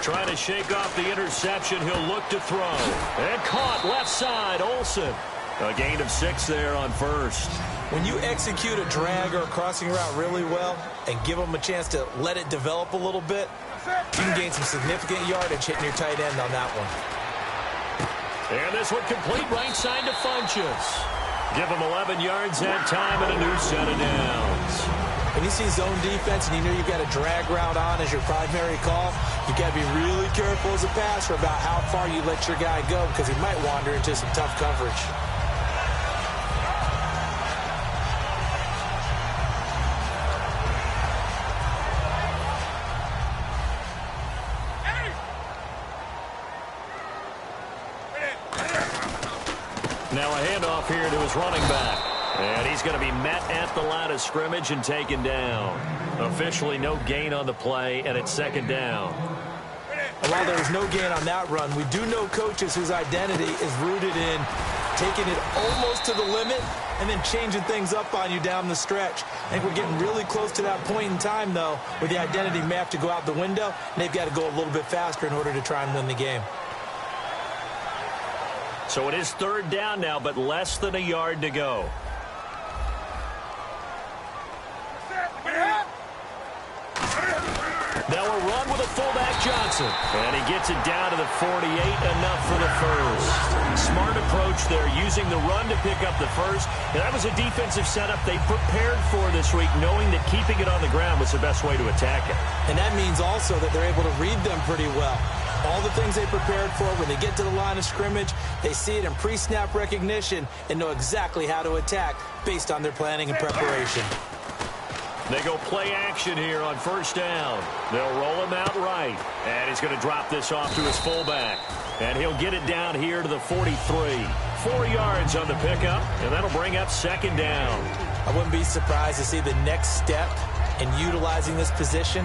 Trying to shake off the interception. He'll look to throw. And caught left side, Olsen. A gain of 6 there on first. When you execute a drag or a crossing route really well and give them a chance to let it develop a little bit, you can gain some significant yardage hitting your tight end on that one. And this one complete right side to Funchess. Give him 11 yards that time and a new set of downs. When you see zone defense and you know you've got a drag route on as your primary call, you've got to be really careful as a passer about how far you let your guy go because he might wander into some tough coverage. Now a handoff here to his running back. And he's going to be met at the line of scrimmage and taken down. Officially no gain on the play, and it's second down. While there was no gain on that run, we do know coaches whose identity is rooted in taking it almost to the limit and then changing things up on you down the stretch. I think we're getting really close to that point in time, though, where the identity may have to go out the window, and they've got to go a little bit faster in order to try and win the game. So it is third down now, but less than a yard to go. Now a run with a fullback Johnson. And he gets it down to the 48, enough for the first. Smart approach there, using the run to pick up the first. And that was a defensive setup they prepared for this week, knowing that keeping it on the ground was the best way to attack it. And that means also that they're able to read them pretty well. All the things they prepared for, when they get to the line of scrimmage, they see it in pre-snap recognition and know exactly how to attack based on their planning and preparation. They go play action here on first down. They'll roll him out right. And he's going to drop this off to his fullback. And he'll get it down here to the 43. 4 yards on the pickup, and that'll bring up second down. I wouldn't be surprised to see the next step in utilizing this position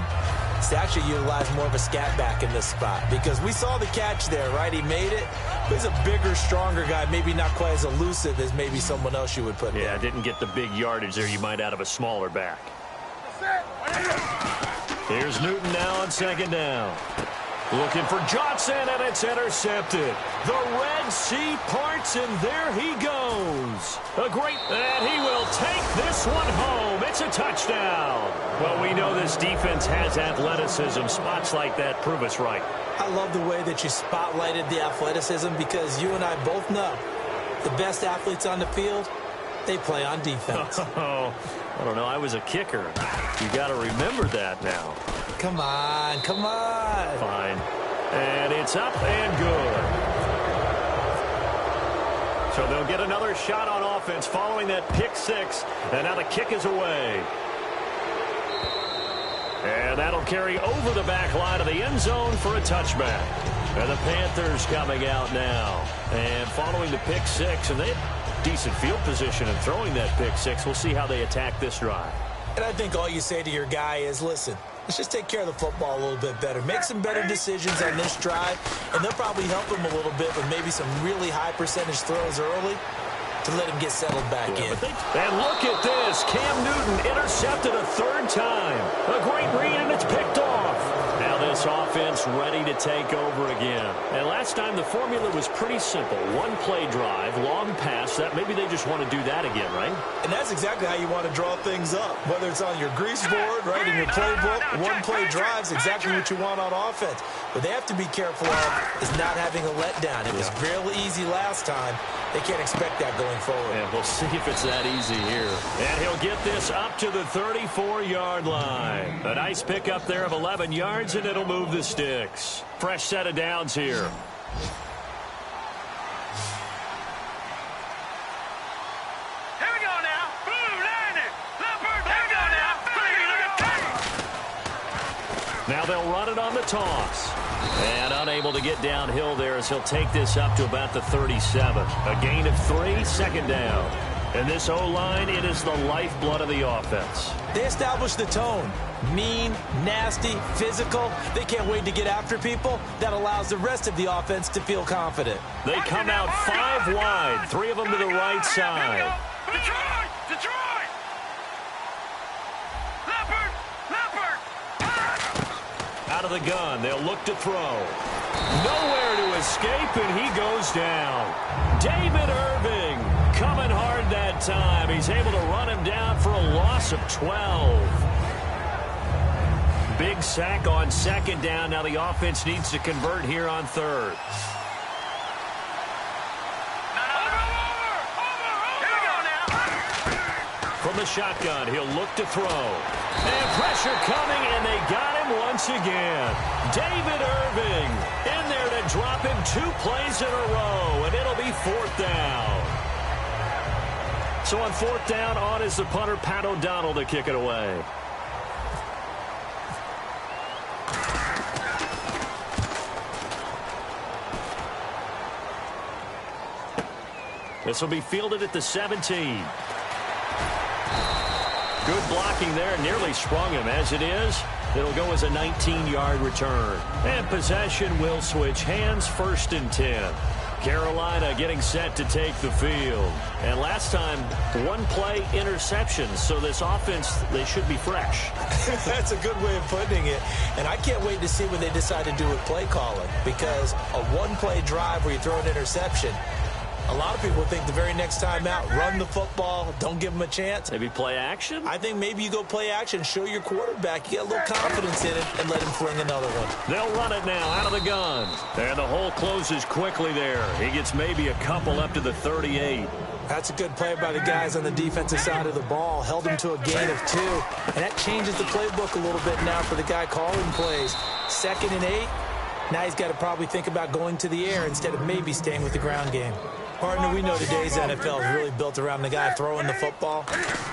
is to actually utilize more of a scat back in this spot. Because we saw the catch there, right? He made it. But he's a bigger, stronger guy, maybe not quite as elusive as maybe someone else you would put Yeah, there. didn't get the big yardage there you might out of a smaller back. Here's Newton now on second down. Looking for Johnson, and it's intercepted. The Red Sea parts, and there he goes. And he will take this one home. It's a touchdown. Well, we know this defense has athleticism. Spots like that prove us right. I love the way that you spotlighted the athleticism because you and I both know the best athletes on the field, they play on defense. Oh, I don't know. I was a kicker. You got to remember that now. Come on, come on. Fine. And it's up and good. So they'll get another shot on offense following that pick six. And now the kick is away. And that'll carry over the back line of the end zone for a touchback. And the Panthers coming out now. And following the pick six, and they have decent field position in throwing that pick six. We'll see how they attack this drive. And I think all you say to your guy is, listen, let's just take care of the football a little bit better. Make some better decisions on this drive, and they'll probably help him a little bit with maybe some really high percentage throws early to let him get settled back in. And look at this. Cam Newton intercepted a third time. A great read, and it's picked off. Now this offense ready to take over again. And last time the formula was pretty simple. One play drive, long pass. That maybe they just want to do that again, right? And that's exactly how you want to draw things up. Whether it's on your grease board, right, in your playbook, one play drive's exactly what you want on offense. What they have to be careful of is not having a letdown. It was real easy last time. They can't expect that going forward. And we'll see if it's that easy here. And he'll get this up to the 34-yard line. A nice pickup there of 11 yards, and it'll move the sticks. Fresh set of downs here. Now they'll run it on the toss. And unable to get downhill there as he'll take this up to about the 37. A gain of 3, second down. And this O-line, it is the lifeblood of the offense. They establish the tone. Mean, nasty, physical. They can't wait to get after people. That allows the rest of the offense to feel confident. They come out 5 wide, 3 of them to the right side. Detroit! out of the gun. They'll look to throw. Nowhere to escape, and he goes down. David Irving coming hard that time. He's able to run him down for a loss of 12. Big sack on second down. Now the offense needs to convert here on third. From the shotgun, he'll look to throw. And pressure coming, and they got him once again. David Irving in there to drop him 2 plays in a row, and it'll be fourth down. So on fourth down, on is the punter, Pat O'Donnell, to kick it away. This will be fielded at the 17. Good blocking there, nearly sprung him. As it is, it'll go as a 19-yard return. And possession will switch hands, 1st and 10. Carolina getting set to take the field. And last time, 1-play interception. So this offense, they should be fresh. That's a good way of putting it. And I can't wait to see what they decide to do with play calling. Because a 1-play drive where you throw an interception, a lot of people think the very next time out, run the football, don't give them a chance. Maybe play action? I think maybe you go play action, show your quarterback, you get a little confidence in it, and let him fling another one. They'll run it now out of the gun. And the hole closes quickly there. He gets maybe a couple up to the 38. That's a good play by the guys on the defensive side of the ball. Held him to a gain of 2. And that changes the playbook a little bit now for the guy calling plays. 2nd and 8. Now he's got to probably think about going to the air instead of maybe staying with the ground game. Partner, we know today's NFL is really built around the guy throwing the football.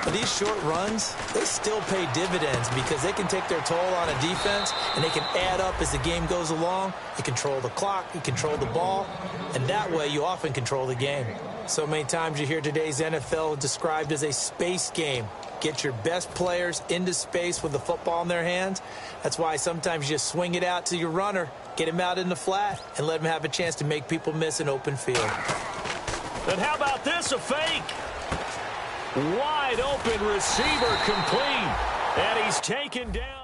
But these short runs, they still pay dividends because they can take their toll on a defense and they can add up as the game goes along. You control the clock, you control the ball, and that way you often control the game. So many times you hear today's NFL described as a space game. Get your best players into space with the football in their hands. That's why sometimes you just swing it out to your runner, get him out in the flat, and let him have a chance to make people miss an open field. And how about this, a fake? Wide open receiver complete. And he's taken down.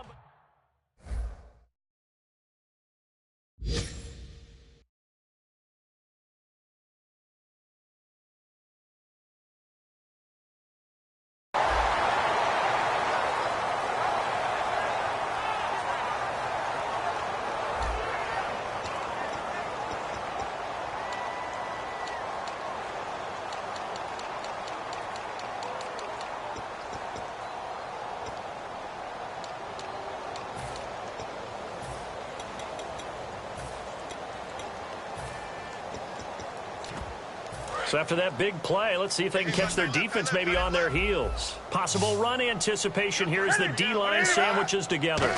So after that big play, let's see if they can catch their defense maybe on their heels. Possible run anticipation here as the D-line sandwiches together.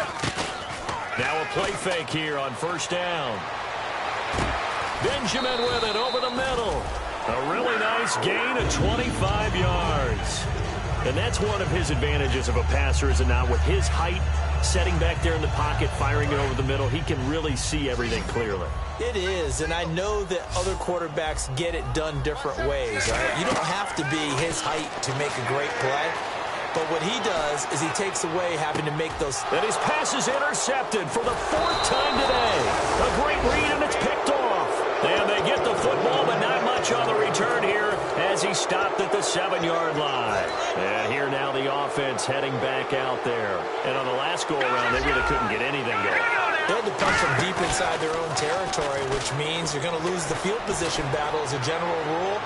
Now a play fake here on 1st down. Benjamin with it over the middle. A really nice gain of 25 yards. And that's one of his advantages of a passer, is it not? With his height, setting back there in the pocket, firing it over the middle, he can really see everything clearly. It is, and I know that other quarterbacks get it done different ways. Right? You don't have to be his height to make a great play. But what he does is he takes away having to make those. And his pass is intercepted for the 4th time today. A great read, and it's picked off. And they get the football, but not much on the return here as he stopped at the 7-yard line. And here now the offense heading back out there. And on the last go-around, they really couldn't get anything going. They had to punch from deep inside their own territory, which means you're going to lose the field position battle as a general rule.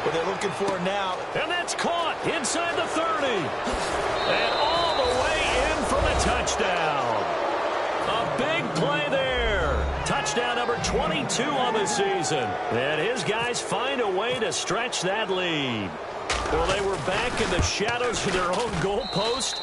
What they're looking for now. And that's caught inside the 30. And all the way in for the touchdown. A big play there. Touchdown number 22 on the season. And his guys find a way to stretch that lead. Well, they were back in the shadows of their own goalpost,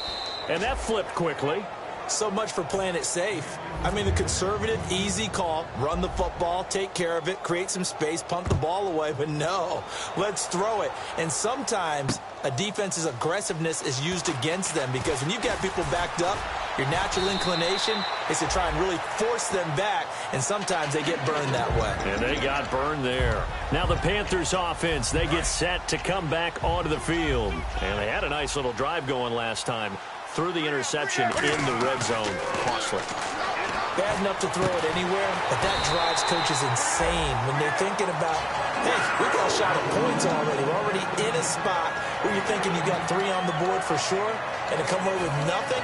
and that flipped quickly. So much for playing it safe. I mean, the conservative, easy call, run the football, take care of it, create some space, punt the ball away. But no, let's throw it. And sometimes a defense's aggressiveness is used against them because when you've got people backed up, your natural inclination is to try and really force them back, and sometimes they get burned that way. And they got burned there. Now the Panthers offense, they get set to come back onto the field. And they had a nice little drive going last time. Through the interception in the red zone. Costly. bad enough to throw it anywhere, but that drives coaches insane when they're thinking about, hey, we got a shot at points already. We're already in a spot where you're thinking you got 3 on the board for sure, and to come away with nothing,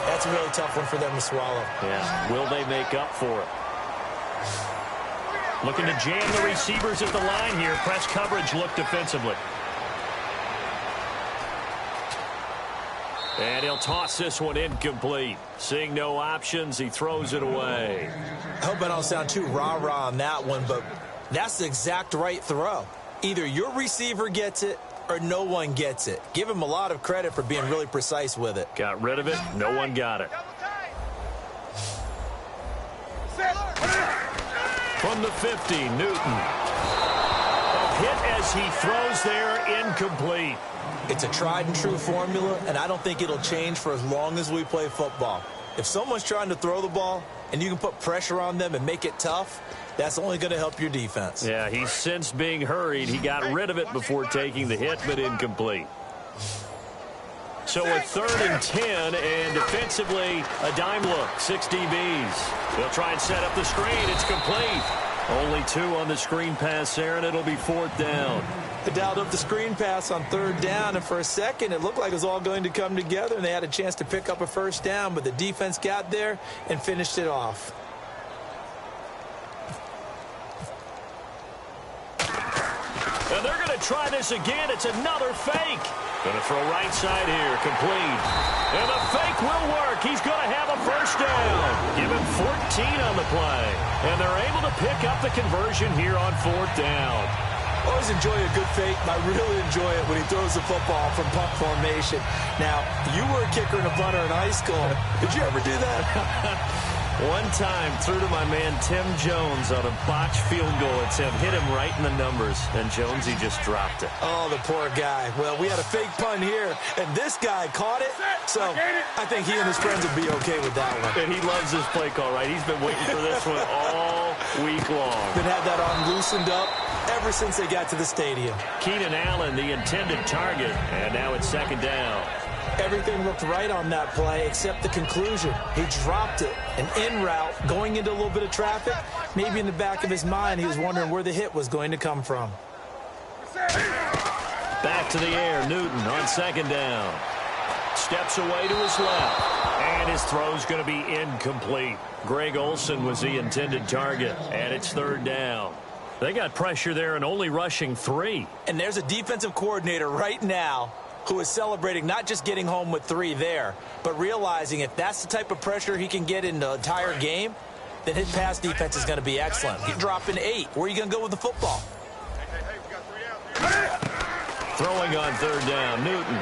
that's a really tough one for them to swallow. Yeah, will they make up for it? Looking to jam the receivers at the line here. Press coverage look defensively. And he'll toss this one incomplete. Seeing no options, he throws it away. I hope I don't sound too rah-rah on that one, but that's the exact right throw. Either your receiver gets it or no one gets it. Give him a lot of credit for being really precise with it. Got rid of it. No one got it. From the 50, Newton. A hit as he throws there, incomplete. It's a tried-and-true formula, and I don't think it'll change for as long as we play football. If someone's trying to throw the ball and you can put pressure on them and make it tough, that's only going to help your defense. Yeah, he's sensed being hurried. He got rid of it before taking the hit, but incomplete. So a 3rd and 10, and defensively, a dime look, 6 DBs. They'll try and set up the screen. It's complete. Only 2 on the screen pass there, and it'll be 4th down. They dialed up the screen pass on 3rd down, and for a second, it looked like it was all going to come together, and they had a chance to pick up a 1st down, but the defense got there and finished it off. And they're going to try this again. It's another fake. Going to throw right side here, complete. And the fake will work. He's going to have a 1st down. Give him 14 on the play. And they're able to pick up the conversion here on 4th down. Always enjoy a good fake. I really enjoy it when he throws the football from punt formation. Now, you were a kicker and a punter in high school. Did you ever do that? One time, threw to my man Tim Jones on a botched field goal attempt. Hit him right in the numbers, and Jonesy just dropped it. Oh, the poor guy. Well, we had a fake punt here, and this guy caught it. So I think he and his friends will be okay with that one. And he loves this play call, right? He's been waiting for this one all week long. Been had that arm loosened up ever since they got to the stadium. Keenan Allen, the intended target, and now it's 2nd down. Everything looked right on that play except the conclusion. He dropped it, an in route, going into a little bit of traffic. Maybe in the back of his mind, he was wondering where the hit was going to come from. Back to the air, Newton on 2nd down. Steps away to his left, and his throw's going to be incomplete. Greg Olsen was the intended target, and it's 3rd down. They got pressure there and only rushing 3. And there's a defensive coordinator right now who is celebrating not just getting home with 3 there, but realizing if that's the type of pressure he can get in the entire game, then his pass defense is going to be excellent. He's dropping 8. Where are you going to go with the football? Throwing on 3rd down, Newton.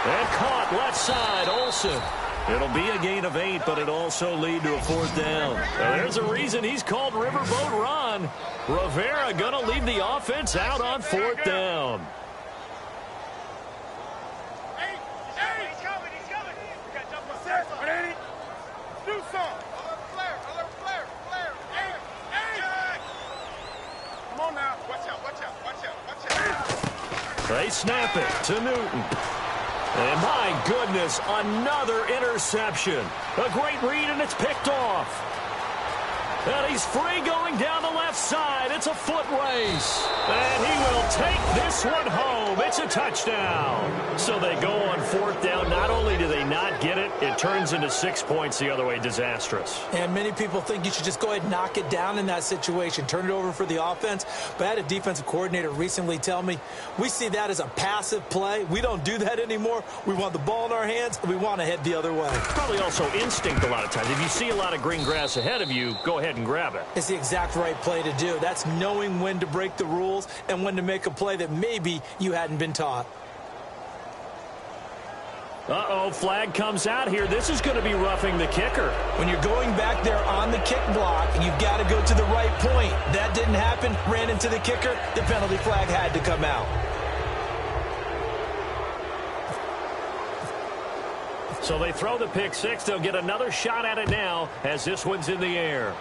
And caught left side, Olsen. It'll be a gain of 8, but it also lead to a 4th down. Now, there's a reason he's called Riverboat Ron. Rivera going to leave the offense out on 4th down. He's coming. We got to jump on set. Do something. Flare. Come on now. Watch out. They snap it to Newton. And my goodness, another interception. A great read, and it's picked off. And he's free going down the left side. It's a foot race. And he will take this one home. It's a touchdown. So they go on 4th down. Not only do they not get it, it turns into 6 points the other way. Disastrous. And many people think you should just go ahead and knock it down in that situation. Turn it over for the offense. But I had a defensive coordinator recently tell me, we see that as a passive play. We don't do that anymore. We want the ball in our hands, and we want to head the other way. Probably also instinct a lot of times. If you see a lot of green grass ahead of you, go ahead and grab it. It's the exact right play to do. That's knowing when to break the rules and when to make a play that maybe you hadn't been taught. Uh-oh, flag comes out here. This is going to be roughing the kicker. When you're going back there on the kick block, you've got to go to the right point. That didn't happen. Ran into the kicker. The penalty flag had to come out. So they throw the pick 6. They'll get another shot at it now as this one's in the air.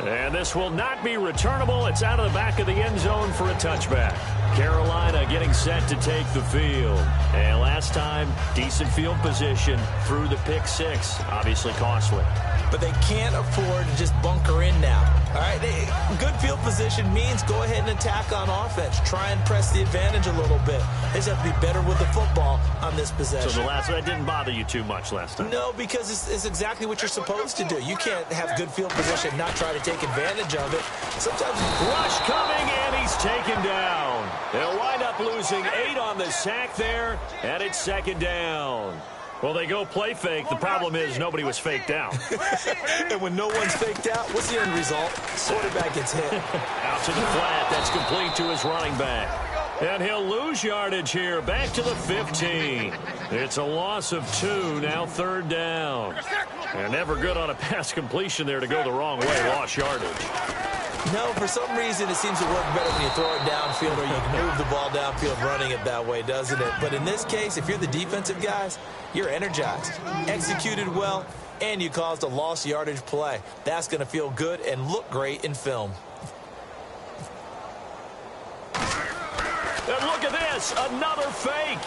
And this will not be returnable. It's out of the back of the end zone for a touchback. Carolina getting set to take the field. And last time, decent field position through the pick six. Obviously costly. But they can't afford to just bunker in now. All right, good field position means go ahead and attack on offense. Try and press the advantage a little bit. They just have to be better with the football on this possession. So that didn't bother you too much last time? No, because it's exactly what you're supposed to do. You can't have good field position and not try to take advantage of it. Sometimes rush coming, and he's taken down. They'll wind up losing 8 on the sack there, and it's second down. Well, they go play fake. The problem is nobody was faked out. And when no one's faked out, what's the end result? Quarterback gets hit. Out to the flat. That's complete to his running back. And he'll lose yardage here. Back to the 15. It's a loss of 2. Now third down. And never good on a pass completion there to go the wrong way. Lost yardage. No, for some reason it seems to work better when you throw it downfield or you can move the ball downfield running it that way, doesn't it? But in this case, if you're the defensive guys, you're energized, executed well, and you caused a lost yardage play. That's going to feel good and look great in film. And look at this, another fake.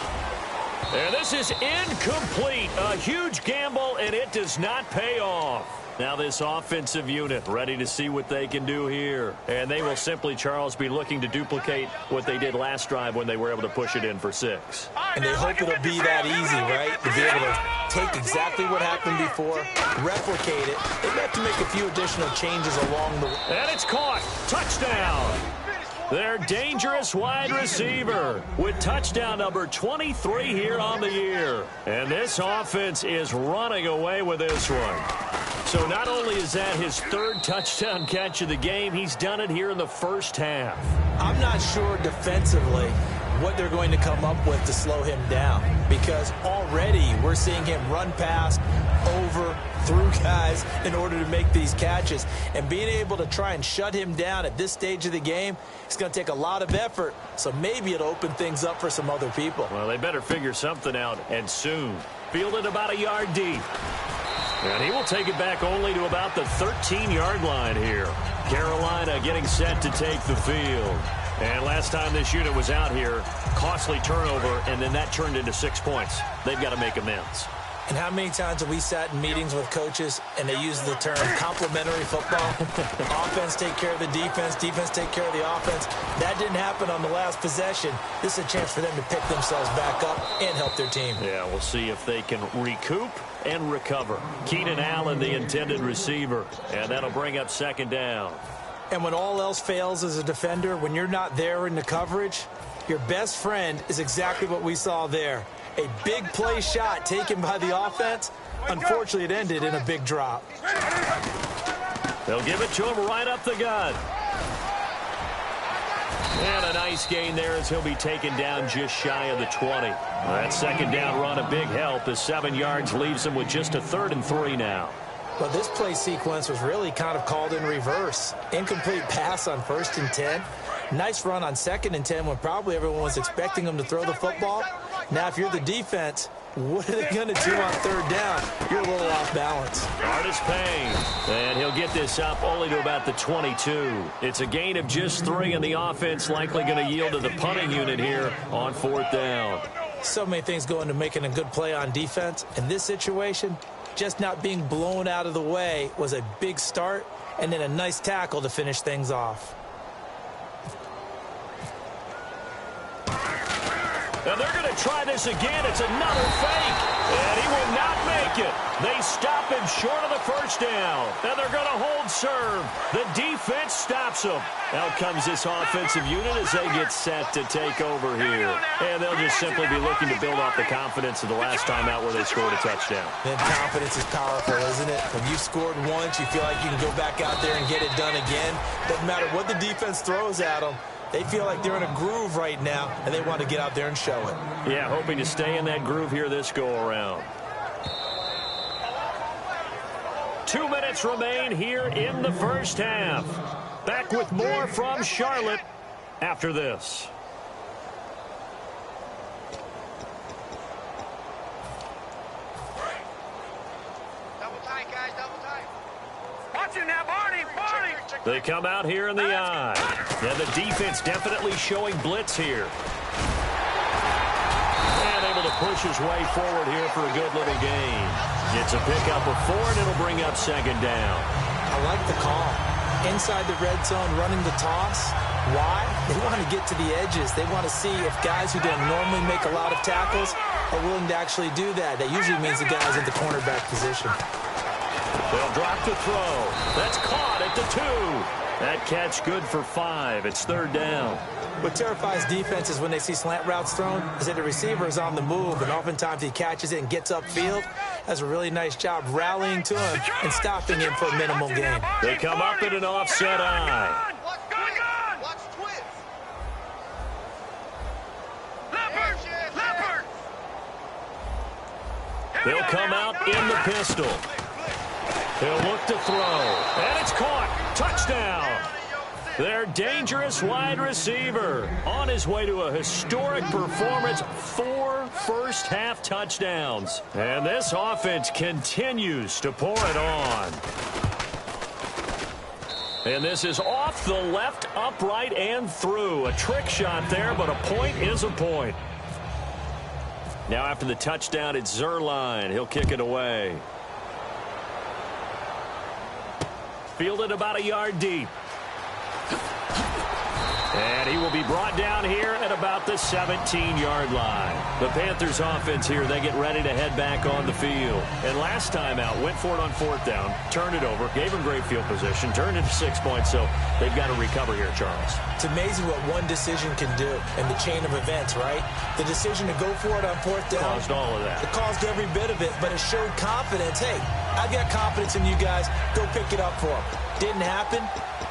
And this is incomplete. A huge gamble, and it does not pay off. Now this offensive unit ready to see what they can do here. And they will simply, Charles, be looking to duplicate what they did last drive when they were able to push it in for 6. And they hope it'll be that easy, right? To be able to take exactly what happened before, replicate it. They have to make a few additional changes along the way. And it's caught. Touchdown. Their dangerous wide receiver with touchdown number 23 here on the year. And this offense is running away with this one. So not only is that his 3rd touchdown catch of the game, he's done it here in the first half. I'm not sure defensively what they're going to come up with to slow him down, because already we're seeing him run past, over, through guys in order to make these catches. And being able to try and shut him down at this stage of the game, it's going to take a lot of effort. So maybe it'll open things up for some other people. Well, they better figure something out, and soon. Fielded about a yard deep. And he will take it back only to about the 13-yard line here. Carolina getting set to take the field. And last time this unit was out here, costly turnover, and then that turned into 6 points. They've got to make amends. And how many times have we sat in meetings with coaches and they use the term complementary football? Offense take care of the defense, defense take care of the offense. That didn't happen on the last possession. This is a chance for them to pick themselves back up and help their team. Yeah, we'll see if they can recoup and recover. Keenan Allen, the intended receiver, and that'll bring up second down. And when all else fails as a defender, when you're not there in the coverage, your best friend is exactly what we saw there. A big play shot taken by the offense. Unfortunately, it ended in a big drop. They'll give it to him right up the gut. And a nice gain there as he'll be taken down just shy of the 20. That second down run, a big help as 7 yards leaves him with just a 3rd and 3 now. Well, this play sequence was really kind of called in reverse. Incomplete pass on 1st and 10. Nice run on 2nd and 10 when probably everyone was expecting him to throw the football. Now, if you're the defense, what are they going to do on 3rd down? You're a little off balance. Artis Payne, and he'll get this up only to about the 22. It's a gain of just 3, and the offense likely going to yield to the punting unit here on 4th down. So many things go into making a good play on defense. In this situation, just not being blown out of the way was a big start, and then a nice tackle to finish things off. And they're going to try this again. It's another fake. And he will not make it. They stop him short of the first down. And they're going to hold serve. The defense stops him. Out comes this offensive unit as they get set to take over here. And they'll just simply be looking to build off the confidence of the last time out where they scored a touchdown. And confidence is powerful, isn't it? When you scored once, you feel like you can go back out there and get it done again. Doesn't matter what the defense throws at them. They feel like they're in a groove right now, and they want to get out there and show it. Yeah, hoping to stay in that groove here this go-around. 2 minutes remain here in the first half. Back with more from Charlotte after this. Double tight, guys, double tight. Watch They come out here in the eye. And the defense definitely showing blitz here. And able to push his way forward here for a good little gain. It's a pickup of 4, and it'll bring up second down. I like the call. Inside the red zone, running the toss. Why? They want to get to the edges. They want to see if guys who don't normally make a lot of tackles are willing to actually do that. That usually means the guys in the cornerback position. They'll drop the throw. That's caught at the 2. That catch good for 5. It's third down. What terrifies defenses when they see slant routes thrown is that the receiver is on the move, and oftentimes he catches it and gets upfield. Does a really nice job rallying to him and stopping him for a minimal gain. They come up in an offset eye. They'll come out in the pistol. He'll look to throw, and it's caught. Touchdown. Their dangerous wide receiver on his way to a historic performance. 4 first-half touchdowns. And this offense continues to pour it on. And this is off the left, upright, and through. A trick shot there, but a point is a point. Now after the touchdown, it's Zerline. He'll kick it away. Fielded about a yard deep. And he will be brought down here at about the 17-yard line. The Panthers offense here, they get ready to head back on the field. And last time out, went for it on 4th down, turned it over, gave him great field position, turned into 6 points, so they've got to recover here, Charles. It's amazing what one decision can do in the chain of events, right? The decision to go for it on 4th down. Caused all of that. It caused every bit of it, but it showed confidence. Hey, I've got confidence in you guys. Go pick it up for them. Didn't happen.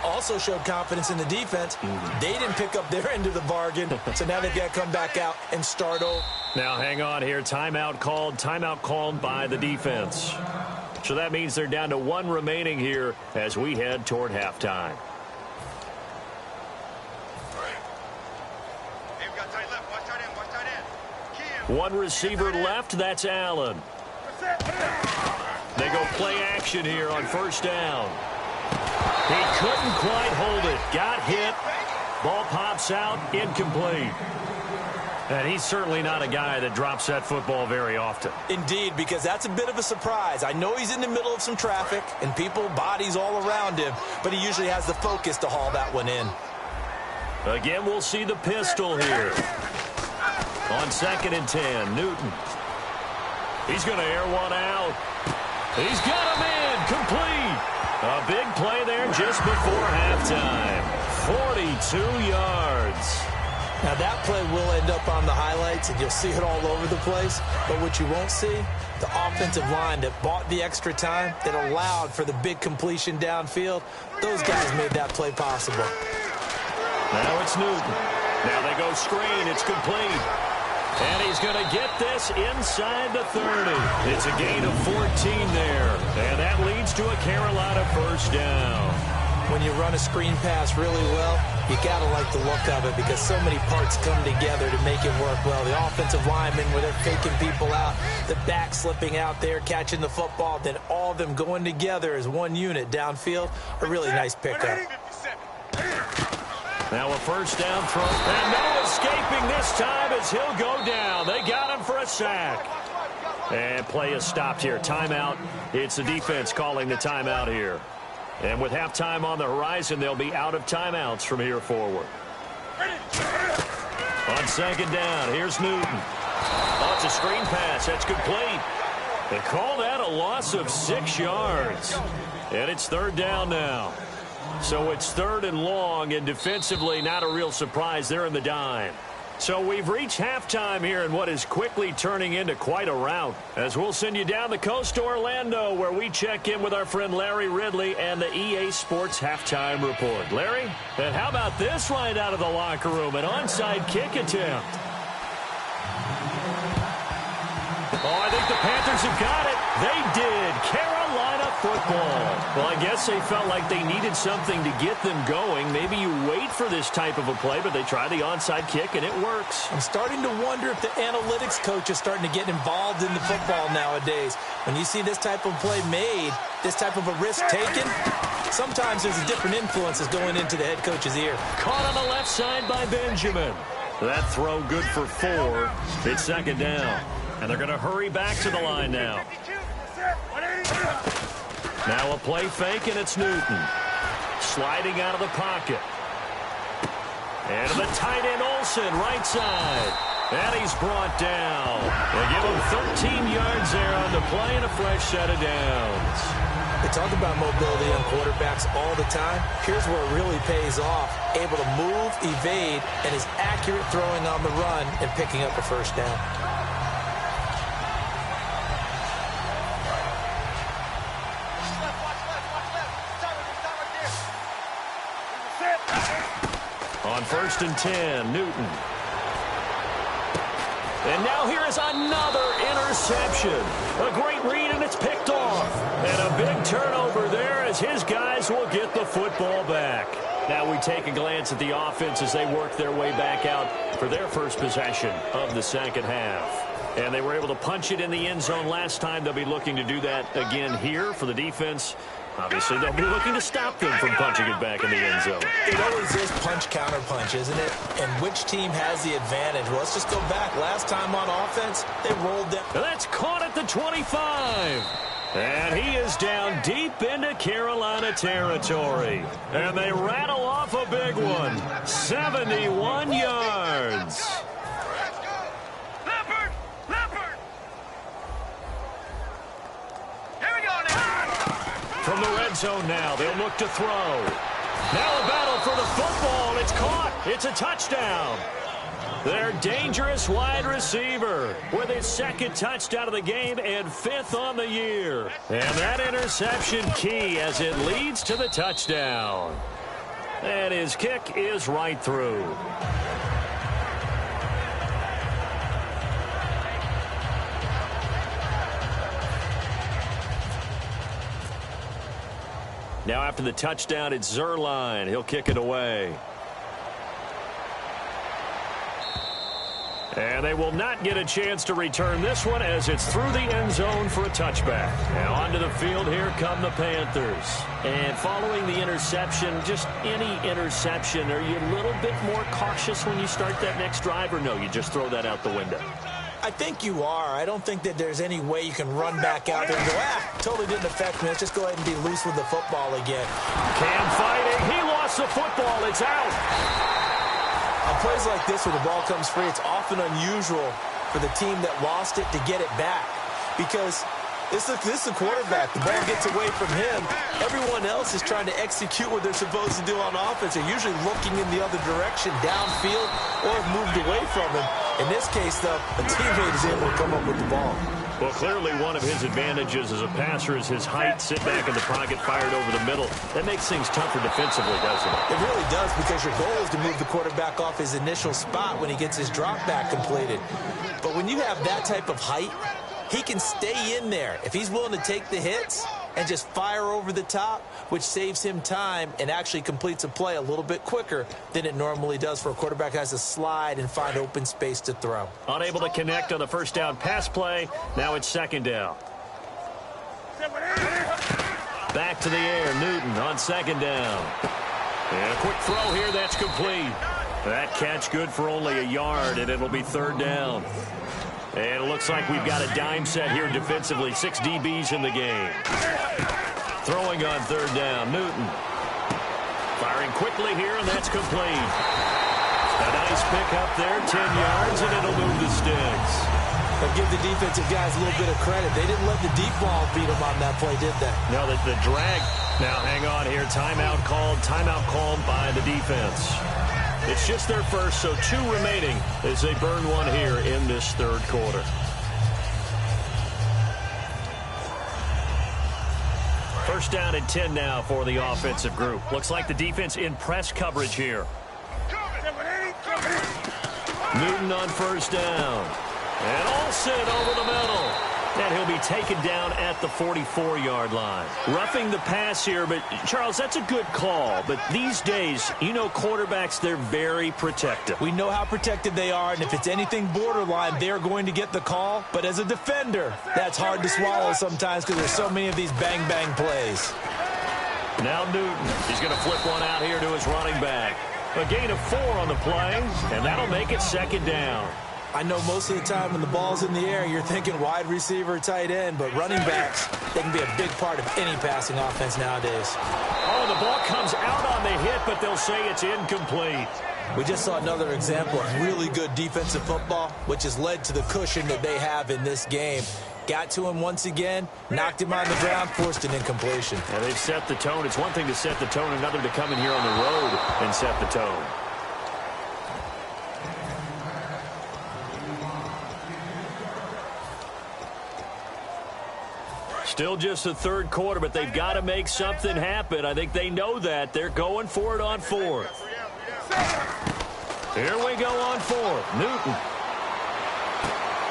Also showed confidence in the defense. They didn't pick up their end of the bargain, so now they've got to come back out and start over. Now hang on here. Timeout called by the defense. So that means they're down to 1 remaining here as we head toward halftime. One receiver left. That's Allen. They go play action here on 1st down. He couldn't quite hold it. Got hit. Ball pops out. Incomplete. And he's certainly not a guy that drops that football very often. Indeed, because that's a bit of a surprise. I know he's in the middle of some traffic and people, bodies all around him, but he usually has the focus to haul that one in. Again, we'll see the pistol here. On 2nd and 10, Newton. He's going to air one out. He's got him in. Complete. A big play there just before halftime. 42 yards. Now that play will end up on the highlights, and you'll see it all over the place. But what you won't see, the offensive line that bought the extra time, that allowed for the big completion downfield, those guys made that play possible. Now it's Newton. Now they go screen. It's complete. And he's going to get this inside the 30. It's a gain of 14 there. And that leads to a Carolina 1st down. When you run a screen pass really well, you got to like the look of it because so many parts come together to make it work well. The offensive linemen, where they're faking people out, the back slipping out there, catching the football, then all of them going together as one unit downfield. A really nice pickup. Now a 1st down throw. And no escaping this time as he'll go down. They got him for a sack. And play is stopped here. Timeout. It's the defense calling the timeout here. And with halftime on the horizon, they'll be out of timeouts from here forward. On 2nd down, here's Newton. Oh, it's a screen pass. That's complete. They call that a loss of 6 yards. And it's 3rd down now. So it's 3rd and long, and defensively not a real surprise. They're in the dime. So we've reached halftime here in what is quickly turning into quite a rout. As we'll send you down the coast to Orlando, where we check in with our friend Larry Ridley and the EA Sports Halftime Report. Larry, and how about this right out of the locker room? An onside kick attempt. Oh, I think the Panthers have got it. They did. Carolina football. Well, I guess they felt like they needed something to get them going. Maybe you wait for this type of a play, but they try the onside kick, and it works. I'm starting to wonder if the analytics coach is starting to get involved in the football nowadays. When you see this type of play made, this type of a risk taken, sometimes there's a different influences going into the head coach's ear. Caught on the left side by Benjamin. That throw good for 4. It's second down. And they're going to hurry back to the line now. Now a play fake, and it's Newton. Sliding out of the pocket. And the tight end Olsen, right side. And he's brought down. They give him 13 yards there on the play and a fresh set of downs. They talk about mobility on quarterbacks all the time. Here's where it really pays off. Able to move, evade, and is accurate throwing on the run and picking up a first down. On 1st and 10, Newton. And now here is another interception. A great read, and it's picked off. And a big turnover there as his guys will get the football back. Now we take a glance at the offense as they work their way back out for their first possession of the second half. And they were able to punch it in the end zone last time. They'll be looking to do that again here for the defense. Obviously, they'll be looking to stop them from punching it back in the end zone. It always is punch-counter-punch, isn't it? And which team has the advantage? Well, let's just go back. Last time on offense, they rolled down. That's caught at the 25. And he is down deep into Carolina territory. And they rattle off a big one. 71 yards. From the red zone now, they'll look to throw. Now a battle for the football. It's caught. It's a touchdown. Their dangerous wide receiver with his second touchdown of the game and 5th on the year. And that interception key as it leads to the touchdown. And his kick is right through. Now after the touchdown, it's Zerline. He'll kick it away. And they will not get a chance to return this one as it's through the end zone for a touchback. Now onto the field, here come the Panthers. And following the interception, just any interception, are you a little bit more cautious when you start that next drive, or no, you just throw that out the window? I think you are. I don't think that there's any way you can run back out there and go, totally didn't affect me. Let's just go ahead and be loose with the football again. Cam fighting. He lost the football. It's out. On plays like this where the ball comes free, it's often unusual for the team that lost it to get it back. Because this is a quarterback. The ball gets away from him. Everyone else is trying to execute what they're supposed to do on offense. They're usually looking in the other direction, downfield, or have moved away from him. In this case, though, a teammate is able to come up with the ball. Well, clearly one of his advantages as a passer is his height. Sit back in the pocket, fired over the middle. That makes things tougher defensively, doesn't it? It really does, because your goal is to move the quarterback off his initial spot when he gets his drop back completed. But when you have that type of height, he can stay in there. If he's willing to take the hits and just fire over the top, which saves him time and actually completes a play a little bit quicker than it normally does for a quarterback who has to slide and find open space to throw. Unable to connect on the first down pass play. Now it's second down. Back to the air. Newton on second down. And a quick throw here. That's complete. That catch good for only a yard, and it'll be third down. And it looks like we've got a dime set here defensively. 6 DBs in the game. Throwing on third down, Newton. Firing quickly here, and that's complete. A nice pick up there, 10 yards, and it'll move the sticks. But give the defensive guys a little bit of credit. They didn't let the deep ball beat them on that play, did they? No, the drag. Now, hang on here. Timeout called by the defense. It's just their first, so 2 remaining as they burn one here in this third quarter. First down and 10 now for the offensive group. Looks like the defense in press coverage here. Newton on first down. And Olsen over the middle. And he'll be taken down at the 44-yard line. Roughing the pass here, but, Charles, that's a good call. But these days, you know quarterbacks, they're very protective. We know how protected they are, and if it's anything borderline, they're going to get the call. But as a defender, that's hard to swallow sometimes because there's so many of these bang-bang plays. Now Newton. He's going to flip one out here to his running back. A gain of 4 on the play, and that'll make it second down. I know most of the time when the ball's in the air, you're thinking wide receiver, tight end, but running backs, they can be a big part of any passing offense nowadays. Oh, the ball comes out on the hit, but they'll say it's incomplete. We just saw another example of really good defensive football, which has led to the cushion that they have in this game. Got to him once again, knocked him on the ground, forced an incompletion. And they've set the tone. It's one thing to set the tone, another to come in here on the road and set the tone. Still just the third quarter, but they've got to make something happen. I think they know that. They're going for it on 4th. Here we go on 4th. Newton.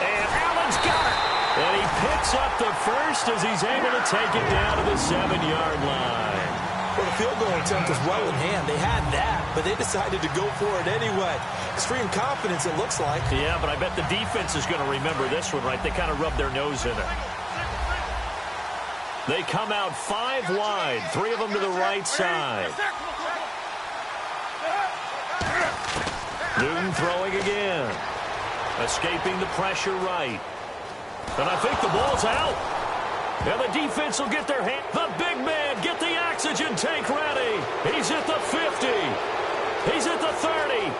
And Allen's got it. And he picks up the first as he's able to take it down to the 7-yard line. Well, the field goal attempt was well in hand. They had that, but they decided to go for it anyway. Extreme confidence, it looks like. Yeah, but I bet the defense is going to remember this one, right? They kind of rubbed their nose in it. They come out 5 wide, 3 of them to the right side. Newton throwing again. Escaping the pressure right. And I think the ball's out. And the defense will get their hand. The big man, get the oxygen tank ready. He's at the 50. He's at the 30.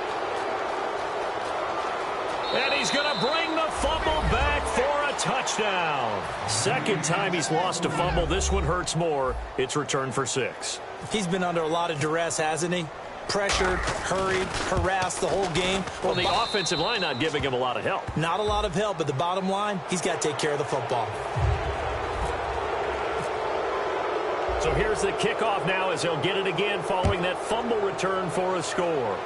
And he's going to bring the fumble back for a touchdown. Second time he's lost a fumble. This one hurts more. It's returned for 6. He's been under a lot of duress, hasn't he? Pressured, hurried, harassed the whole game. Well, the offensive line not giving him a lot of help. Not a lot of help, but the bottom line, he's got to take care of the football. So here's the kickoff now as he'll get it again following that fumble return for a score.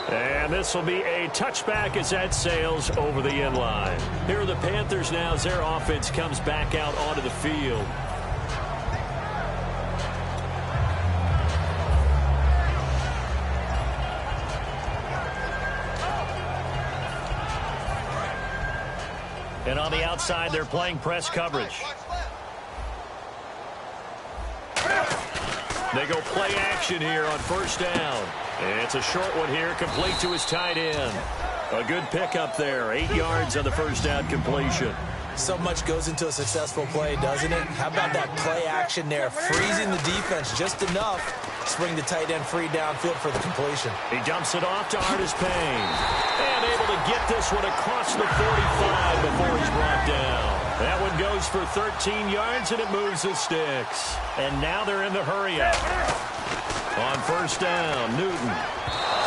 And this will be a touchback as that sails over the end line. Here are the Panthers now as their offense comes back out onto the field. And on the outside, they're playing press coverage. They go play action here on first down. It's a short one here, complete to his tight end. A good pickup there, 8 yards on the first down completion. So much goes into a successful play, doesn't it? How about that play action there, freezing the defense just enough to spring the tight end free downfield for the completion. He dumps it off to Artis Payne. And able to get this one across the 45 before he's brought down. That one goes for 13 yards, and it moves the sticks. And now they're in the hurry-up. On first down, Newton.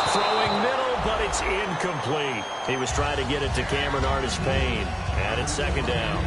Throwing middle, but it's incomplete. He was trying to get it to Cameron Artis Payne. And it's second down.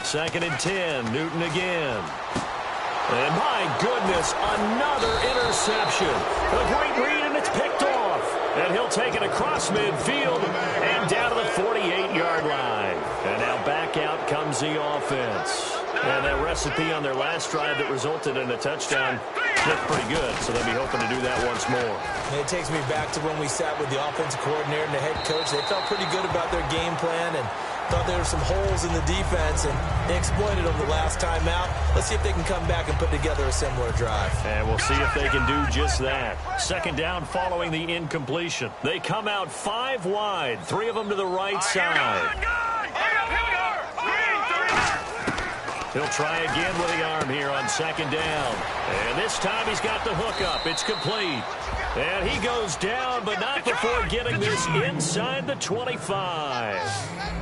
Second and 10, Newton again. And my goodness, another interception. A great read, and it's picked off. And he'll take it across midfield and down to the 48-yard line. And now back out comes the offense. And that recipe on their last drive that resulted in a touchdown looked pretty good, so they'll be hoping to do that once more. And it takes me back to when we sat with the offensive coordinator and the head coach. They felt pretty good about their game plan and thought there were some holes in the defense, and they exploited them the last time out. Let's see if they can come back and put together a similar drive. And we'll see if they can do just that. Second down following the incompletion. They come out 5 wide, 3 of them to the right side. He'll try again with the arm here on second down. And this time he's got the hook up. It's complete. And he goes down, but not before getting this inside the 25.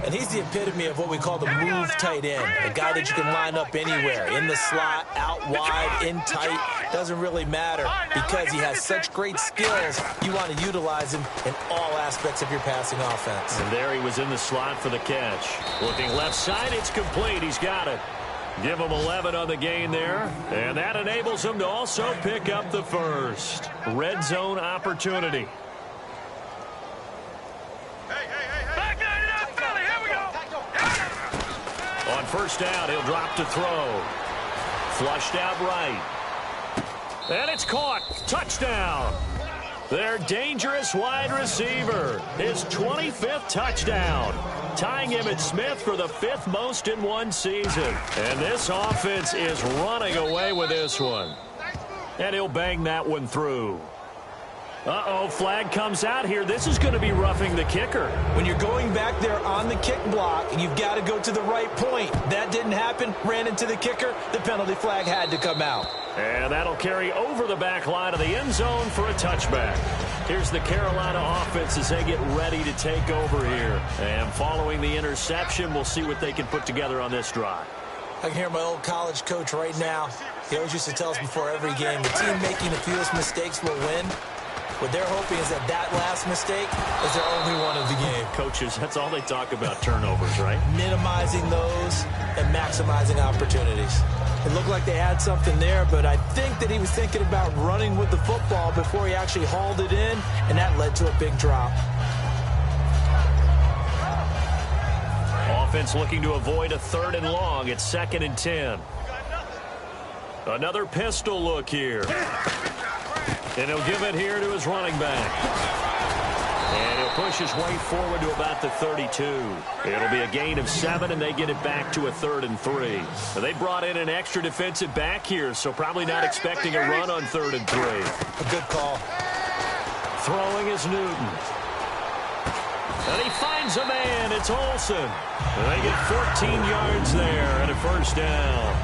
And he's the epitome of what we call the move tight end, a guy that you can line up anywhere, in the slot, out wide, in tight. Doesn't really matter because he has such great skills. You want to utilize him in all aspects of your passing offense. And there he was in the slot for the catch. Looking left side, it's complete. He's got it. Give him 11 on the gain there, and that enables him to also pick up the first. Red zone opportunity. On first down, he'll drop to throw. Flushed out right. And it's caught. Touchdown. Their dangerous wide receiver. His 25th touchdown. Tying him at Smith for the 5th most in one season. And this offense is running away with this one. And he'll bang that one through. Uh-oh, flag comes out here. This is going to be roughing the kicker. When you're going back there on the kick block, you've got to go to the right point. That didn't happen. Ran into the kicker. The penalty flag had to come out. And that'll carry over the back line of the end zone for a touchback. Here's the Carolina offense as they get ready to take over here. And following the interception, we'll see what they can put together on this drive. I can hear my old college coach right now. He always used to tell us before every game, the team making the fewest mistakes will win. What they're hoping is that last mistake is their only one of the game. Coaches, that's all they talk about, turnovers, right? Minimizing those and maximizing opportunities. It looked like they had something there, but I think that he was thinking about running with the football before he actually hauled it in, and that led to a big drop. Offense looking to avoid a 3rd and long. It's 2nd and 10. Another pistol look here. And he'll give it here to his running back. And he'll push his way forward to about the 32. It'll be a gain of 7, and they get it back to a 3rd and 3. Now, they brought in an extra defensive back here, so probably not expecting a run on 3rd and 3. A good call. Throwing is Newton. And he finds a man. It's Olsen. And they get 14 yards there and a first down.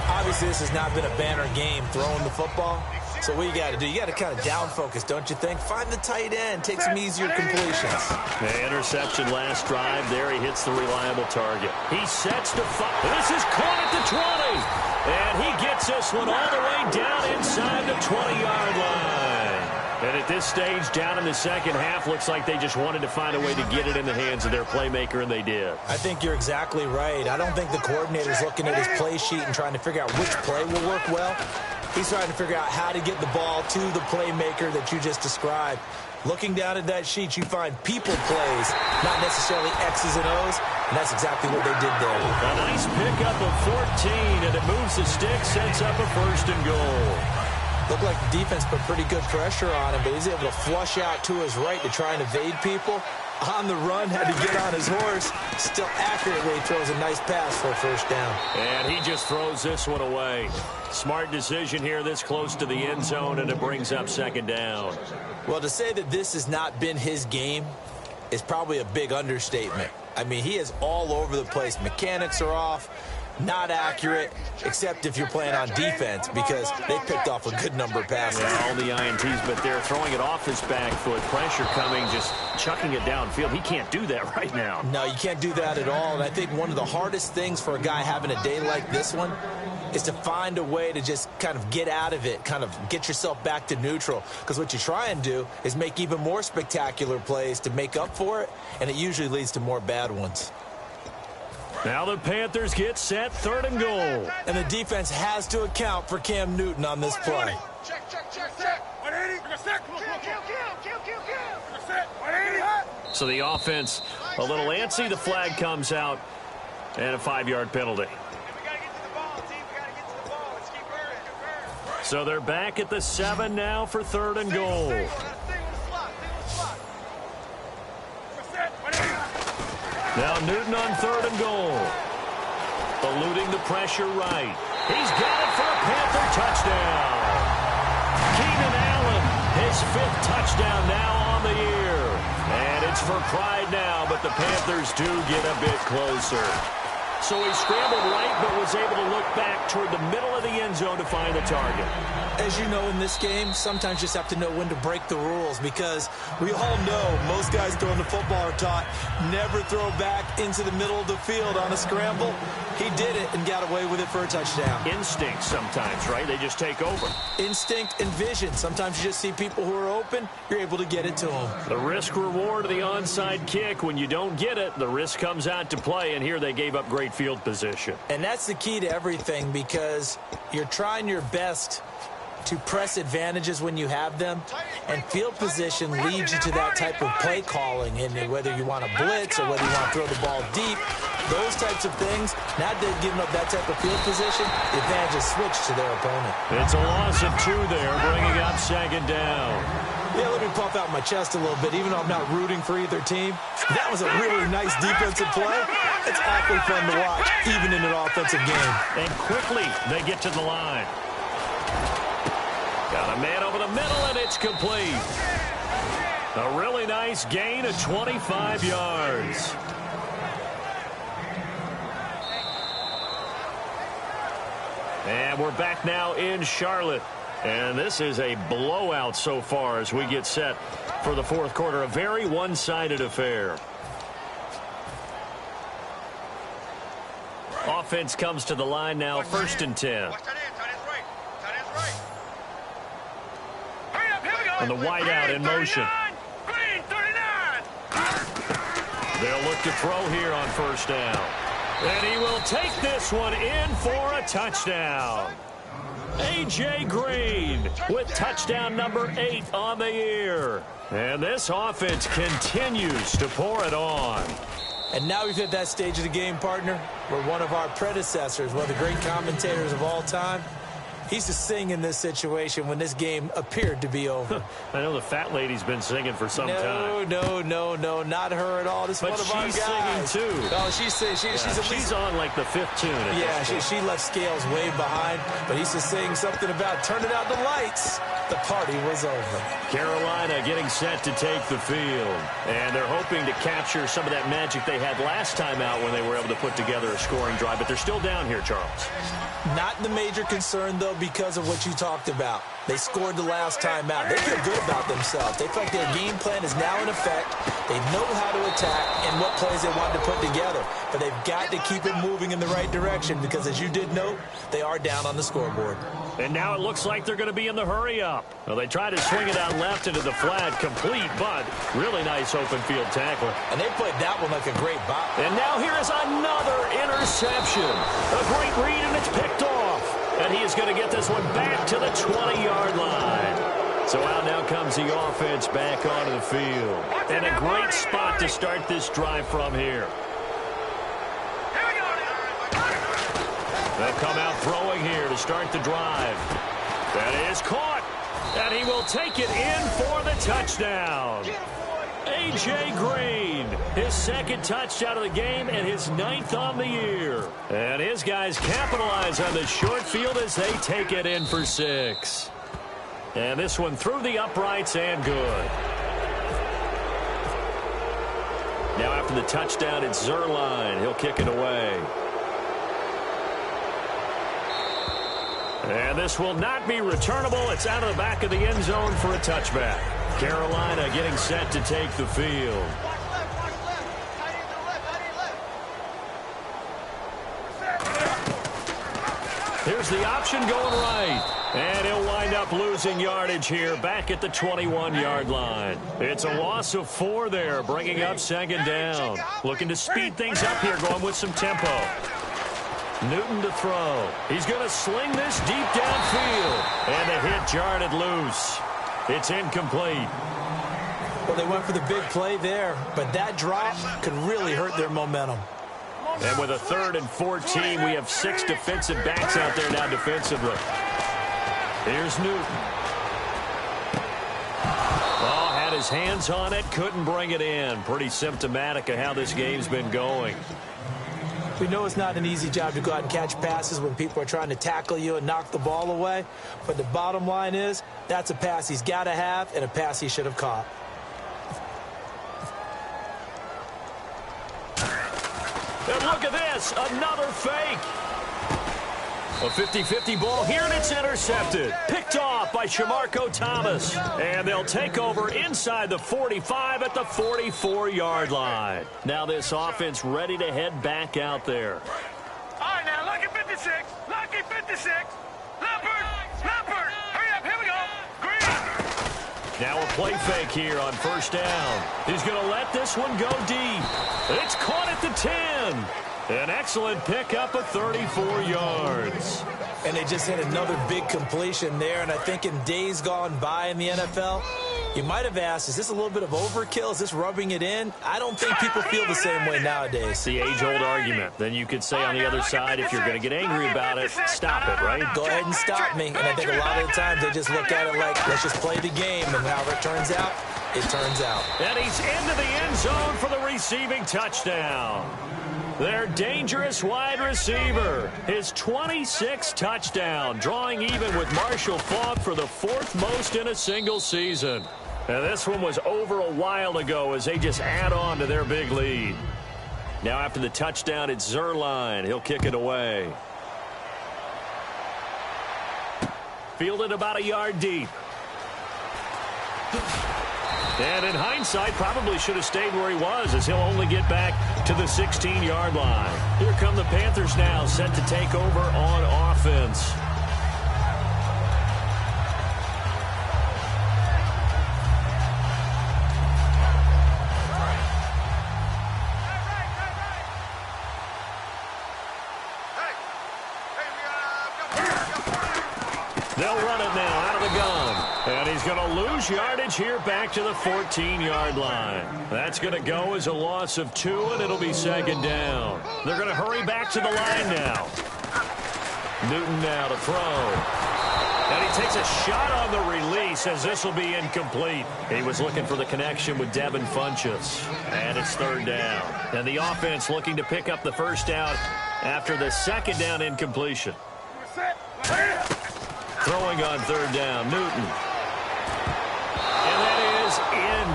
Obviously, this has not been a banner game throwing the football. So what you got to do, you got to kind of down focus, don't you think? Find the tight end, take some easier completions. The interception last drive. There he hits the reliable target. He sets to fire. This is caught at the 20. And he gets this one all the way down inside the 20-yard line. And at this stage, down in the second half, looks like they just wanted to find a way to get it in the hands of their playmaker, and they did. I think you're exactly right. I don't think the coordinator's looking at his play sheet and trying to figure out which play will work well. He's trying to figure out how to get the ball to the playmaker that you just described. Looking down at that sheet, you find people plays, not necessarily X's and O's, and that's exactly what they did there. A nice pickup of 14, and it moves the stick, sets up a 1st and goal. Looked like the defense put pretty good pressure on him, but he's able to flush out to his right to try and evade people. On the run, had to get on his horse. Still accurately throws a nice pass for a first down. And he just throws this one away. Smart decision here this close to the end zone, and it brings up 2nd down. Well, to say that this has not been his game is probably a big understatement. I mean, he is all over the place. Mechanics are off. Not accurate, except if you're playing on defense, because they picked off a good number of passes. Yeah, all the INTs, but they're throwing it off his back foot. Pressure coming, just chucking it downfield. He can't do that right now. No, you can't do that at all. And I think one of the hardest things for a guy having a day like this one is to find a way to just kind of get out of it, kind of get yourself back to neutral. Because what you try and do is make even more spectacular plays to make up for it, and it usually leads to more bad ones. Now the Panthers get set, 3rd and goal. And the defense has to account for Cam Newton on this play. Check, check, check, check. 180. Kill. So the offense a little antsy. The flag comes out, and a 5-yard penalty. So they're back at the 7 now for 3rd and goal. Now Newton on 3rd and goal. Eluding the pressure right. He's got it for a Panther touchdown. Keenan Allen, his 5th touchdown now on the year. And it's for pride now, but the Panthers do get a bit closer. So he scrambled right, but was able to look back toward the middle of the end zone to find the target. As you know, in this game, sometimes you just have to know when to break the rules, because we all know most guys throwing the football are taught never throw back into the middle of the field on a scramble. He did it and got away with it for a touchdown. Instinct sometimes, right? They just take over. Instinct and vision. Sometimes you just see people who are open, you're able to get it to them. The risk-reward of the onside kick. When you don't get it, the risk comes out to play, and here they gave up great field position. And that's the key to everything, because you're trying your best to press advantages when you have them, and field position leads you to that type of play calling. And whether you want to blitz or whether you want to throw the ball deep, those types of things, not that giving up that type of field position, the advantage is switched to their opponent. It's a loss of 2 there, bringing up second down. Yeah, let me puff out my chest a little bit, even though I'm not rooting for either team. That was a really nice defensive play. It's awfully fun to watch, even in an offensive game. And quickly, they get to the line. Got a man over the middle, and it's complete. A really nice gain of 25 yards. And we're back now in Charlotte. And this is a blowout so far as we get set for the fourth quarter. A very one-sided affair. Offense comes to the line now, 1st and 10. And the wideout in motion. They'll look to throw here on 1st down. And he will take this one in for a touchdown. A.J. Green with touchdown number 8 on the year. And this offense continues to pour it on. And now we've hit that stage of the game, partner, where one of our predecessors, one of the great commentators of all time, he used to sing in this situation when this game appeared to be over. I know the fat lady's been singing for some time. No, not her at all. This is one of our guys. But she's singing, too. Oh, she's singing. She's on, like, the 5th tune. Yeah, she left Scales way behind, but he used to sing something about turning out the lights. The party was over. Carolina getting set to take the field. And they're hoping to capture some of that magic they had last time out when they were able to put together a scoring drive. But they're still down here, Charles. Not the major concern, though, because of what you talked about. They scored the last time out. They feel good about themselves. They feel like their game plan is now in effect. They know how to attack and what plays they want to put together. But they've got to keep it moving in the right direction because, as you did note, they are down on the scoreboard. And now it looks like they're going to be in the hurry-up. Well, they try to swing it out left into the flat, complete, but really nice open field tackler. And they played that one like a great bop. And now here is another interception. A great read, and it's picked off. And he is going to get this one back to the 20-yard line. So out now comes the offense back onto the field. And a great spot to start this drive from here. They'll come out throwing here to start the drive. That is caught. And he will take it in for the touchdown. A.J. Green, his 2nd touchdown of the game and his 9th on the year. And his guys capitalize on the short field as they take it in for 6. And this one through the uprights and good. Now after the touchdown, it's Zerline. He'll kick it away. And this will not be returnable. It's out of the back of the end zone for a touchback. Carolina getting set to take the field. Here's the option going right. And he'll wind up losing yardage here back at the 21-yard line. It's a loss of 4 there, bringing up 2nd down. Looking to speed things up here, going with some tempo. Newton to throw. He's going to sling this deep downfield. And the hit jarred it loose. It's incomplete. Well, they went for the big play there, but that drop could really hurt their momentum. And with a 3rd and 14, we have 6 defensive backs out there now defensively. Here's Newton. Oh, had his hands on it, couldn't bring it in. Pretty symptomatic of how this game's been going. We know it's not an easy job to go out and catch passes when people are trying to tackle you and knock the ball away. But the bottom line is, that's a pass he's got to have and a pass he should have caught. And look at this, another fake. A 50-50 ball here, and it's intercepted. Picked off by Shamarko Thomas. And they'll take over inside the 45 at the 44-yard line. Now this offense ready to head back out there. All right, now, lucky 56. Lucky 56. Leopard. Hurry up, here we go. Green. Now a play fake here on first down. He's going to let this one go deep. It's caught at the 10. An excellent pickup of 34 yards. And they just hit another big completion there. And I think in days gone by in the NFL, you might have asked, is this a little bit of overkill? Is this rubbing it in? I don't think people feel the same way nowadays. It's the age-old argument. Then you could say on the other side, if you're going to get angry about it, stop it, right? Go ahead and stop me. And I think a lot of the times they just look at it like, let's just play the game. And however it turns out, it turns out. And he's into the end zone for the receiving touchdown. Their dangerous wide receiver, his 26th touchdown, drawing even with Marshall Faulk for the 4th most in a single season. And this one was over a while ago as they just add on to their big lead. Now after the touchdown, it's Zuerlein. He'll kick it away. Fielded about a yard deep. And in hindsight, probably should have stayed where he was, as he'll only get back to the 16-yard line. Here come the Panthers now, set to take over on offense. They'll run it now out of the gun. And he's going to lose yardage here back to the 14-yard line. That's going to go as a loss of 2, and it'll be second down. They're going to hurry back to the line now. Newton now to throw. And he takes a shot on the release as this will be incomplete. He was looking for the connection with Devin Funchess. And it's third down. And the offense looking to pick up the first down after the second down incompletion. Throwing on third down, Newton. And that is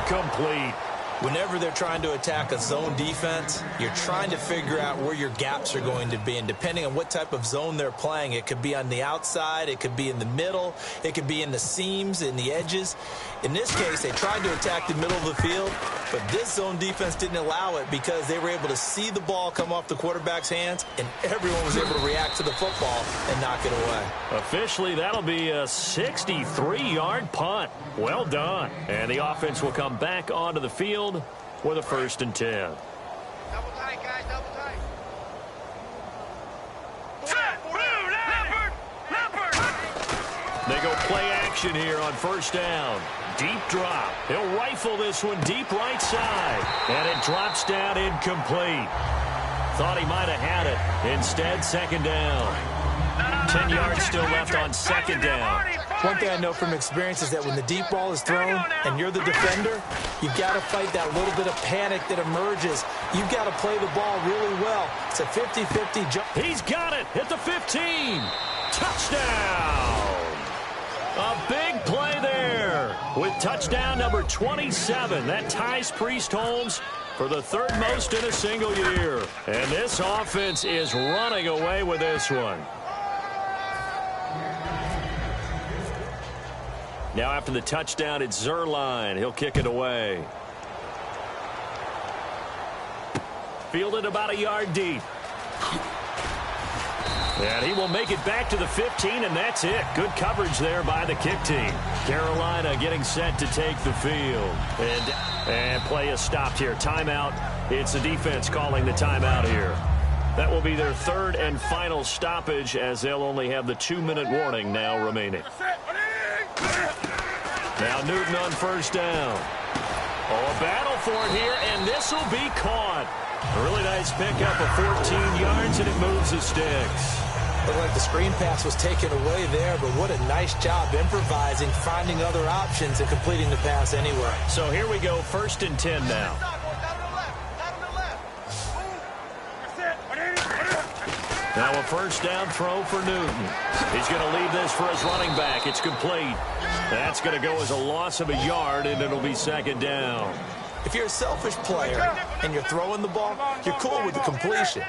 incomplete. Whenever they're trying to attack a zone defense, you're trying to figure out where your gaps are going to be. And depending on what type of zone they're playing, it could be on the outside, it could be in the middle, it could be in the seams, in the edges. In this case, they tried to attack the middle of the field, but this zone defense didn't allow it because they were able to see the ball come off the quarterback's hands, and everyone was able to react to the football and knock it away. Officially, that'll be a 63-yard punt. Well done. And the offense will come back onto the field with a 1st and 10. Double tight, guys, double tight. They go play action here on first down. Deep drop. He'll rifle this one deep right side. And it drops down incomplete. Thought he might have had it. Instead, second down. 10 yards still left on second down. One thing I know from experience is that when the deep ball is thrown and you're the defender, you've got to fight that little bit of panic that emerges. You've got to play the ball really well. It's a 50-50 jump. He's got it at the 15. Touchdown. A big play there with touchdown number 27. That ties Priest Holmes for the 3rd most in a single year. And this offense is running away with this one. Now after the touchdown, it's Zuerlein. He'll kick it away. Fielded about a yard deep. And he will make it back to the 15, and that's it. Good coverage there by the kick team. Carolina getting set to take the field. And play is stopped here. Timeout. It's the defense calling the timeout here. That will be their 3rd and final stoppage as they'll only have the 2-minute warning now remaining. Now Newton on first down. Oh, a battle for it here, and this will be caught. A really nice pickup of 14 yards, and it moves the sticks. Looked like the screen pass was taken away there, but what a nice job improvising, finding other options, and completing the pass anyway. So here we go, 1st and 10 now. Now a first down throw for Newton. He's going to leave this for his running back. It's complete. That's going to go as a loss of a yard, and it'll be second down. If you're a selfish player and you're throwing the ball, you're cool with the completion.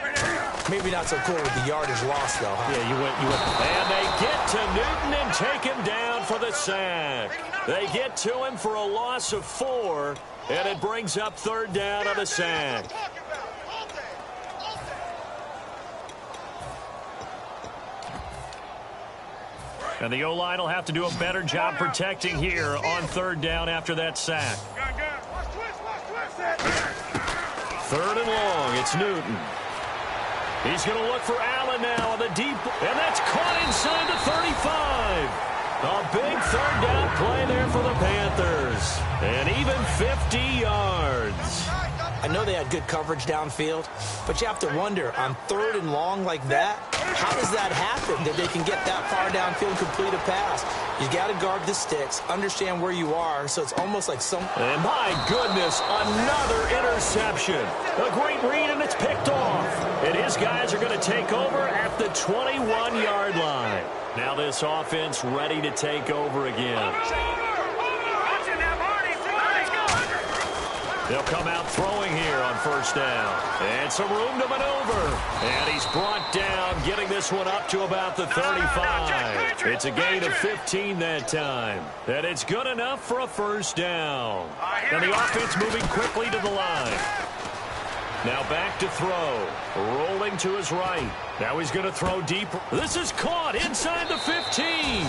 Maybe not so cool with the yardage loss, though, huh? Yeah, you went. And they get to Newton and take him down for the sack. They get to him for a loss of 4, and it brings up 3rd down on the sack. And the O-line will have to do a better job protecting here on 3rd down after that sack. 3rd and long, it's Newton. He's going to look for Allen now on the deep, and that's caught inside the 35. A big 3rd down play there for the Panthers. And even 50 yards. I know they had good coverage downfield, but you have to wonder, on 3rd and long like that, how does that happen that they can get that far downfield and complete a pass? You got to guard the sticks, understand where you are, so it's almost like some... And my goodness, another interception. A great read, and it's picked off. And his guys are going to take over at the 21-yard line. Now this offense ready to take over again. They'll come out throwing here on 1st down. And some room to maneuver. And he's brought down, getting this one up to about the 35. It's a gain of 15 that time. And it's good enough for a 1st down. And the offense moving quickly to the line. Now back to throw. Rolling to his right. Now he's going to throw deep. This is caught inside the 15.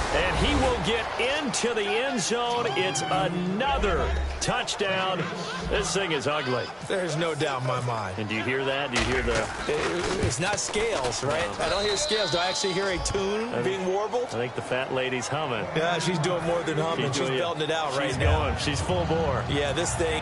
And he will get into the end zone. It's another touchdown. This thing is ugly. There's no doubt in my mind. And do you hear that? Do you hear the... It's not scales, right? No. I don't hear scales. Do I actually hear a tune being warbled? I think the fat lady's humming. Yeah, she's doing more than humming. She's belting it out right now. She's full bore. Yeah, this thing...